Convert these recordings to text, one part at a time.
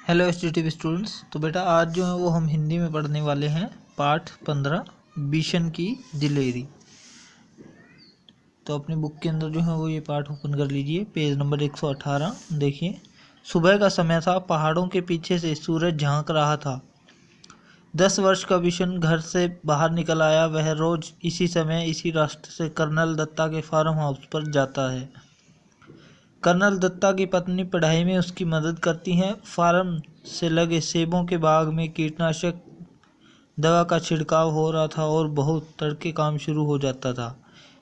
Hello एसटीटीवी students. तो बेटा आज जो है वो हम हिंदी में पढ़ने वाले हैं पाठ 15 बिशन की दिलेरी। तो अपनी बुक के अंदर जो है वो ये पाठ ओपन कर लीजिए, पेज नंबर 118। देखिए, सुबह का समय था, पहाड़ों के पीछे से सूरज झांक रहा था। 10 वर्ष का बिशन घर से बाहर निकल आया। वह रोज इसी समय इसी रास्ते से कर्नल दत्ता के फार्म हाउस पर जाता है। कर्नल दत्ता की पत्नी पढ़ाई में उसकी मदद करती हैं। फार्म से लगे सेबों के बाग में कीटनाशक दवा का छिड़काव हो रहा था और बहुत तड़के काम शुरू हो जाता था।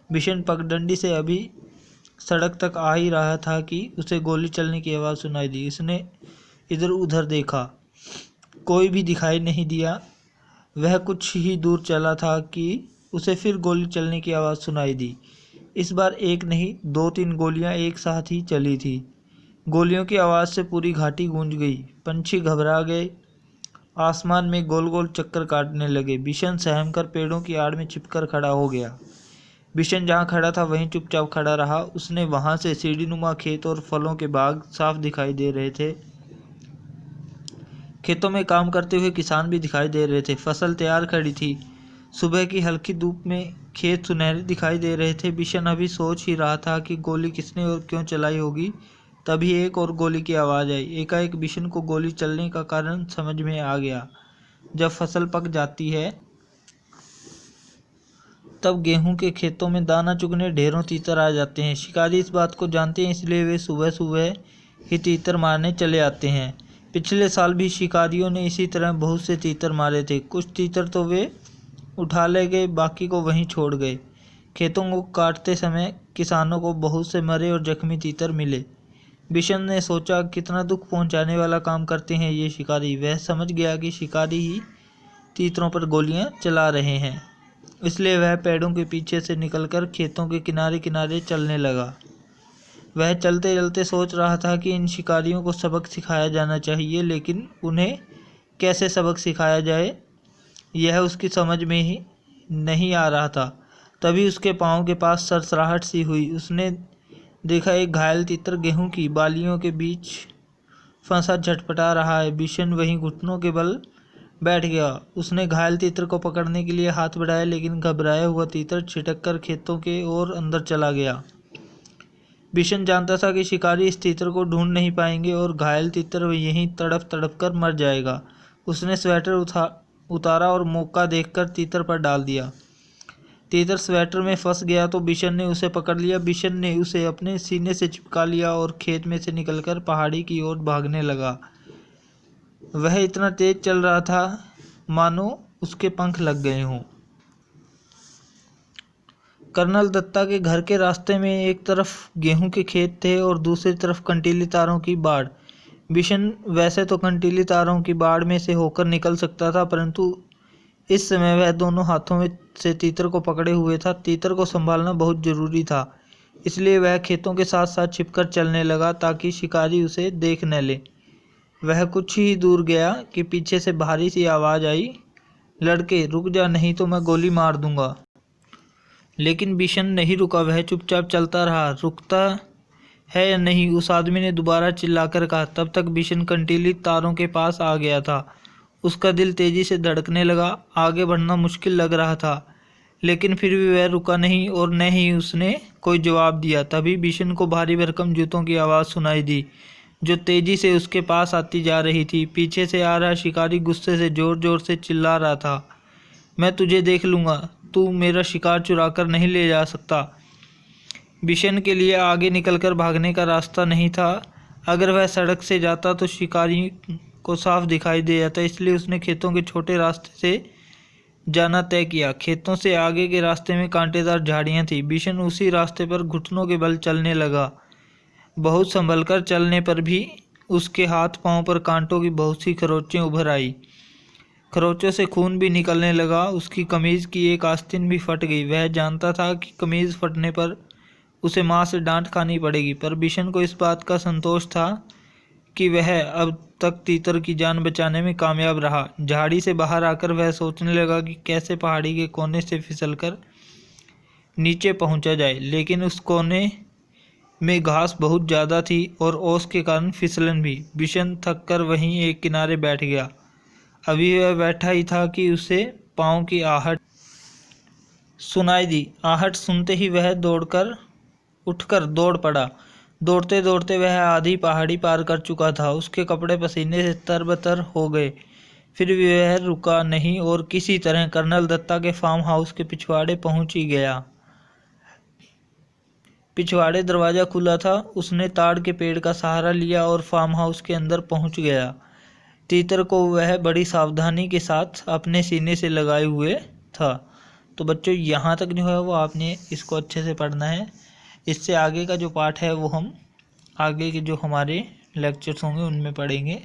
बिशन पगडंडी से अभी सड़क तक आ ही रहा था कि उसे गोली चलने की आवाज़ सुनाई दी। उसने इधर उधर देखा, कोई भी दिखाई नहीं दिया। वह कुछ ही दूर चला था कि उसे फिर गोली चलने की आवाज़ सुनाई दी। इस बार एक नहीं 2-3 गोलियां एक साथ ही चली थी। गोलियों की आवाज़ से पूरी घाटी गूंज गई। पंछी घबरा गए, आसमान में गोल गोल चक्कर काटने लगे। बिशन सहम कर पेड़ों की आड़ में छिपकर खड़ा हो गया। बिशन जहाँ खड़ा था वहीं चुपचाप खड़ा रहा। उसने वहाँ से सीढ़ीनुमा खेत और फलों के बाग साफ दिखाई दे रहे थे। खेतों में काम करते हुए किसान भी दिखाई दे रहे थे। फसल तैयार खड़ी थी। सुबह की हल्की धूप में खेत सुनहरे दिखाई दे रहे थे। बिशन अभी सोच ही रहा था कि गोली किसने और क्यों चलाई होगी, तभी एक और गोली की आवाज़ आई। एकाएक बिशन को गोली चलने का कारण समझ में आ गया। जब फसल पक जाती है तब गेहूं के खेतों में दाना चुगने ढेरों तीतर आ जाते हैं। शिकारी इस बात को जानते हैं, इसलिए वे सुबह सुबह ही तीतर मारने चले आते हैं। पिछले साल भी शिकारियों ने इसी तरह बहुत से तीतर मारे थे। कुछ तीतर तो वे उठा ले गए, बाकी को वहीं छोड़ गए। खेतों को काटते समय किसानों को बहुत से मरे और जख्मी तीतर मिले। बिशन ने सोचा, कितना दुख पहुंचाने वाला काम करते हैं ये शिकारी। वह समझ गया कि शिकारी ही तीतरों पर गोलियां चला रहे हैं, इसलिए वह पेड़ों के पीछे से निकलकर खेतों के किनारे किनारे चलने लगा। वह चलते चलते सोच रहा था कि इन शिकारियों को सबक सिखाया जाना चाहिए, लेकिन उन्हें कैसे सबक सिखाया जाए यह उसकी समझ में ही नहीं आ रहा था। तभी उसके पाँव के पास सरसराहट सी हुई। उसने देखा एक घायल तीतर गेहूं की बालियों के बीच फंसा झटपटा रहा है। बिशन वहीं घुटनों के बल बैठ गया। उसने घायल तीतर को पकड़ने के लिए हाथ बढ़ाया, लेकिन घबराया हुआ तीतर छिटक कर खेतों के और अंदर चला गया। बिशन जानता था कि शिकारी इस तीतर को ढूंढ नहीं पाएंगे और घायल तीतर यहीं तड़प तड़प कर मर जाएगा। उसने स्वेटर उतारा और मौका देखकर तीतर पर डाल दिया। तीतर स्वेटर में फंस गया तो बिशन ने उसे पकड़ लिया। बिशन ने उसे अपने सीने से चिपका लिया और खेत में से निकलकर पहाड़ी की ओर भागने लगा। वह इतना तेज चल रहा था मानो उसके पंख लग गए हों। कर्नल दत्ता के घर के रास्ते में एक तरफ गेहूं के खेत थे और दूसरी तरफ कंटीली तारों की बाड़। बिशन वैसे तो कंटीली तारों की बाड़ में से होकर निकल सकता था, परंतु इस समय वह दोनों हाथों में से तीतर को पकड़े हुए था। तीतर को संभालना बहुत जरूरी था, इसलिए वह खेतों के साथ साथ छिपकर चलने लगा ताकि शिकारी उसे देख न ले। वह कुछ ही दूर गया कि पीछे से भारी सी आवाज़ आई, लड़के रुक जा, नहीं तो मैं गोली मार दूंगा। लेकिन बिशन नहीं रुका। वह चुपचाप चलता रहा। रुकता है या नहीं, उस आदमी ने दोबारा चिल्लाकर कहा। तब तक बिशन कंटीली तारों के पास आ गया था। उसका दिल तेजी से धड़कने लगा। आगे बढ़ना मुश्किल लग रहा था, लेकिन फिर भी वह रुका नहीं और न ही उसने कोई जवाब दिया। तभी बिशन को भारी भरकम जूतों की आवाज़ सुनाई दी, जो तेजी से उसके पास आती जा रही थी। पीछे से आ रहा शिकारी गुस्से से जोर जोर से चिल्ला रहा था, मैं तुझे देख लूँगा, तू मेरा शिकार चुरा कर नहीं ले जा सकता। बिशन के लिए आगे निकलकर भागने का रास्ता नहीं था। अगर वह सड़क से जाता तो शिकारी को साफ दिखाई दे जाता, इसलिए उसने खेतों के छोटे रास्ते से जाना तय किया। खेतों से आगे के रास्ते में कांटेदार झाड़ियाँ थीं। बिशन उसी रास्ते पर घुटनों के बल चलने लगा। बहुत संभलकर चलने पर भी उसके हाथ पांव पर कांटों की बहुत सी खरोंचें उभर आई। खरोंचों से खून भी निकलने लगा। उसकी कमीज़ की एक आस्तीन भी फट गई। वह जानता था कि कमीज़ फटने पर उसे माँ से डांट खानी पड़ेगी, पर बिशन को इस बात का संतोष था कि वह अब तक तीतर की जान बचाने में कामयाब रहा। झाड़ी से बाहर आकर वह सोचने लगा कि कैसे पहाड़ी के कोने से फिसलकर नीचे पहुंचा जाए, लेकिन उस कोने में घास बहुत ज़्यादा थी और ओस के कारण फिसलन भी। बिशन थक कर वहीं एक किनारे बैठ गया। अभी वह बैठा ही था कि उसे पाँव की आहट सुनाई दी। आहट सुनते ही वह उठकर दौड़ पड़ा। दौड़ते दौड़ते वह आधी पहाड़ी पार कर चुका था। उसके कपड़े पसीने से तरबतर हो गए, फिर भी वह रुका नहीं और किसी तरह कर्नल दत्ता के फार्म हाउस के पिछवाड़े पहुंच ही गया। पिछवाड़े दरवाज़ा खुला था। उसने ताड़ के पेड़ का सहारा लिया और फार्म हाउस के अंदर पहुंच गया। तीतर को वह बड़ी सावधानी के साथ अपने सीने से लगाए हुए था। तो बच्चों, यहाँ तक जो है वो आपने इसको अच्छे से पढ़ना है। इससे आगे का जो पार्ट है वो हम आगे के जो हमारे लेक्चर्स होंगे उनमें पढ़ेंगे।